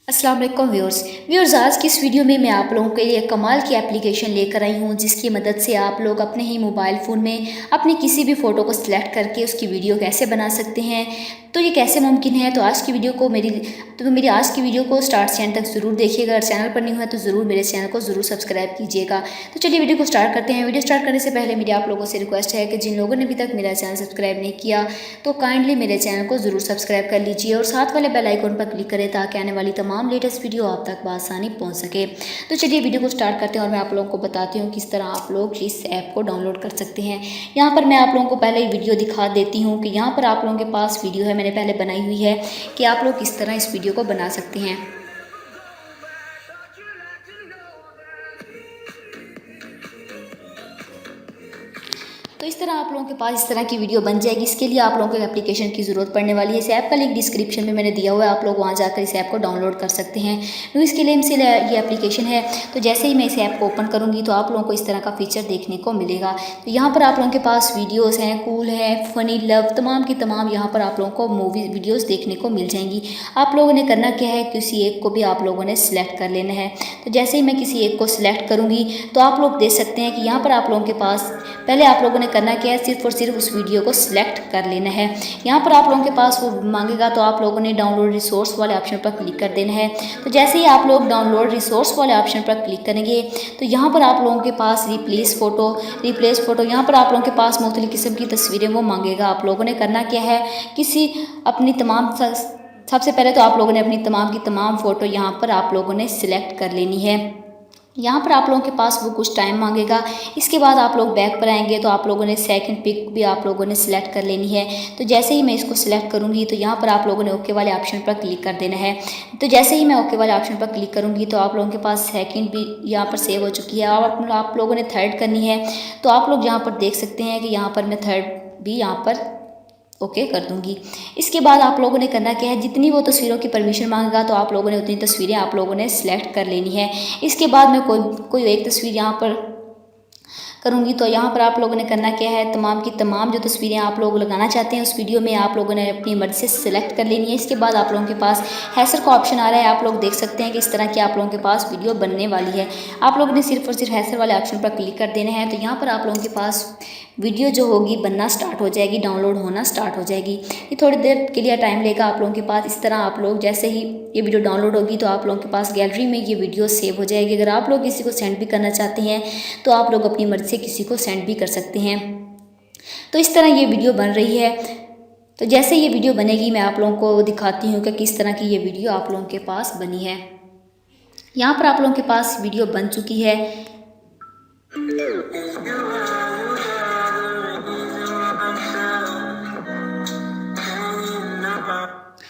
अस्सलाम वालेकुम व्यूअर्स आज की इस वीडियो में मैं आप लोगों के लिए कमाल की एप्लीकेशन लेकर आई हूँ जिसकी मदद से आप लोग अपने ही मोबाइल फ़ोन में अपनी किसी भी फ़ोटो को सिलेक्ट करके उसकी वीडियो कैसे बना सकते हैं। तो ये कैसे मुमकिन है, तो आज की वीडियो को मेरी आज की वीडियो को स्टार्ट से एंड तक ज़रूर देखिएगा। अगर चैनल पर नहीं हुआ तो ज़रूर मेरे चैनल को ज़रूर सब्सक्राइब कीजिएगा। तो चलिए वीडियो को स्टार्ट करते हैं। वीडियो स्टार्ट करने से पहले मेरी आप लोगों से रिक्वेस्ट है कि जिन लोगों ने अभी तक मेरा चैनल सब्सक्राइब नहीं किया तो काइंडली मेरे चैनल को ज़रूर सब्सक्राइब कर लीजिए और साथ वाले बेल आइकन पर क्लिक करें ताकि आने वाली तमाम लेटेस्ट वीडियो आप तक बआसानी पहुंच सके। तो चलिए वीडियो को स्टार्ट करते हैं और मैं आप लोगों को बताती हूँ किस तरह आप लोग इस ऐप को डाउनलोड कर सकते हैं। यहाँ पर मैं आप लोगों को पहले वीडियो दिखा देती हूँ कि यहाँ पर आप लोगों के पास वीडियो है, मैंने पहले बनाई हुई है कि आप लोग किस तरह इस वीडियो को बना सकते हैं। तो इस तरह आप लोगों के पास इस तरह की वीडियो बन जाएगी। इसके लिए आप लोगों को एप्लीकेशन की ज़रूरत पड़ने वाली है। इस ऐप का लिंक डिस्क्रिप्शन में मैंने दिया हुआ है, आप लोग वहां जाकर इस ऐप को डाउनलोड कर सकते हैं। तो इसके लिए ये एप्लीकेशन है। तो जैसे ही मैं इस ऐप को ओपन करूँगी तो आप लोगों को इस तरह का फीचर देखने को मिलेगा। तो यहाँ पर आप लोगों के पास वीडियोज़ हैं, कूल है, फ़नी, लव, तमाम की तमाम यहाँ पर आप लोगों को मूवी वीडियोज़ देखने को मिल जाएंगी। आप लोगों ने करना क्या है, किसी एक को भी आप लोगों ने सिलेक्ट कर लेना है। तो जैसे ही मैं किसी एक को सिलेक्ट करूँगी तो आप लोग देख सकते हैं कि यहाँ पर आप लोगों के पास पहले आप लोगों ने करना क्या है, सिर्फ और सिर्फ उस वीडियो को सिलेक्ट कर लेना है। यहाँ पर आप लोगों के पास वो मांगेगा तो आप लोगों ने डाउनलोड रिसोर्स वाले ऑप्शन पर क्लिक कर देना है। तो जैसे ही आप लोग डाउनलोड रिसोर्स वाले ऑप्शन पर क्लिक करेंगे तो यहाँ पर आप लोगों के पास रिप्लेस फ़ोटो यहाँ पर आप लोगों के पास मुख्तलिफ़ किस्म की तस्वीरें वो मांगेगा। आप लोगों ने करना क्या है, सबसे पहले तो आप लोगों ने अपनी तमाम की तमाम फ़ोटो यहाँ पर आप लोगों ने सिलेक्ट कर लेनी है। यहाँ पर आप लोगों के पास वो कुछ टाइम मांगेगा। इसके बाद आप लोग बैक पर आएंगे तो आप लोगों ने सेकंड पिक भी आप लोगों ने सिलेक्ट कर लेनी है। तो जैसे ही मैं इसको सिलेक्ट करूँगी तो यहाँ पर आप लोगों ने ओके वाले ऑप्शन पर क्लिक कर देना है। तो जैसे ही मैं ओके वाले ऑप्शन पर क्लिक करूँगी तो आप लोगों के पास सेकंड भी यहाँ पर सेव हो चुकी है और आप लोगों ने थर्ड करनी है। तो आप लोग यहाँ पर देख सकते हैं कि यहाँ पर मैं थर्ड भी यहाँ पर ओके कर दूंगी। इसके बाद आप लोगों ने करना क्या है, जितनी वो तस्वीरों की परमिशन मांगेगा तो आप लोगों ने उतनी तस्वीरें आप लोगों ने सिलेक्ट कर लेनी है। इसके बाद मैं कोई एक तस्वीर यहाँ पर करूँगी तो यहाँ पर आप लोगों ने करना क्या है, तमाम की तमाम जो तस्वीरें आप लोग लगाना चाहते हैं उस वीडियो में आप लोगों ने अपनी मर्जी से सिलेक्ट कर लेनी है। इसके बाद आप लोगों के पास हैसर का ऑप्शन आ रहा है। आप लोग देख सकते हैं कि इस तरह की आप लोगों के पास वीडियो बनने वाली है। आप लोगों ने सिर्फ और सिर्फ हैसर वाले ऑप्शन पर क्लिक कर देना है। तो यहाँ पर आप लोगों के पास वीडियो जो होगी बनना स्टार्ट हो जाएगी, डाउनलोड होना स्टार्ट हो जाएगी। ये थोड़ी देर के लिए टाइम लेगा आप लोगों के पास। इस तरह आप लोग जैसे ही ये वीडियो डाउनलोड होगी तो आप लोगों के पास गैलरी में ये वीडियो सेव हो जाएगी। अगर आप लोग किसी को सेंड भी करना चाहते हैं तो आप लोग अपनी मर्ज़ी से किसी को सेंड भी कर सकते हैं। तो इस तरह ये वीडियो बन रही है। तो जैसे ये वीडियो बनेगी मैं आप लोगों को दिखाती हूँ कि किस तरह की ये वीडियो आप लोगों के पास बनी है। यहाँ पर आप लोगों के पास वीडियो बन चुकी है।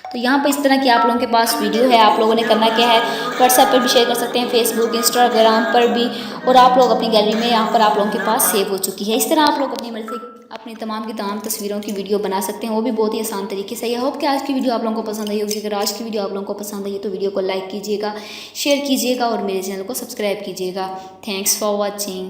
तो यहाँ पर इस तरह की आप लोगों के पास वीडियो है। आप लोगों ने करना क्या है, व्हाट्सएप पर भी शेयर कर सकते हैं, फेसबुक, इंस्टाग्राम पर भी, और आप लोग अपनी गैलरी में यहाँ पर आप लोगों के पास सेव हो चुकी है। इस तरह आप लोग अपनी मर्जी से अपनी तमाम की तमाम तस्वीरों की वीडियो बना सकते हैं, वो भी बहुत ही आसान तरीके से। आई होप कि आज की वीडियो आप लोगों को पसंद आई होगी। अगर आज की वीडियो आप लोगों को पसंद आई तो वीडियो को लाइक कीजिएगा, शेयर कीजिएगा और मेरे चैनल को सब्सक्राइब कीजिएगा। Thanks for watching.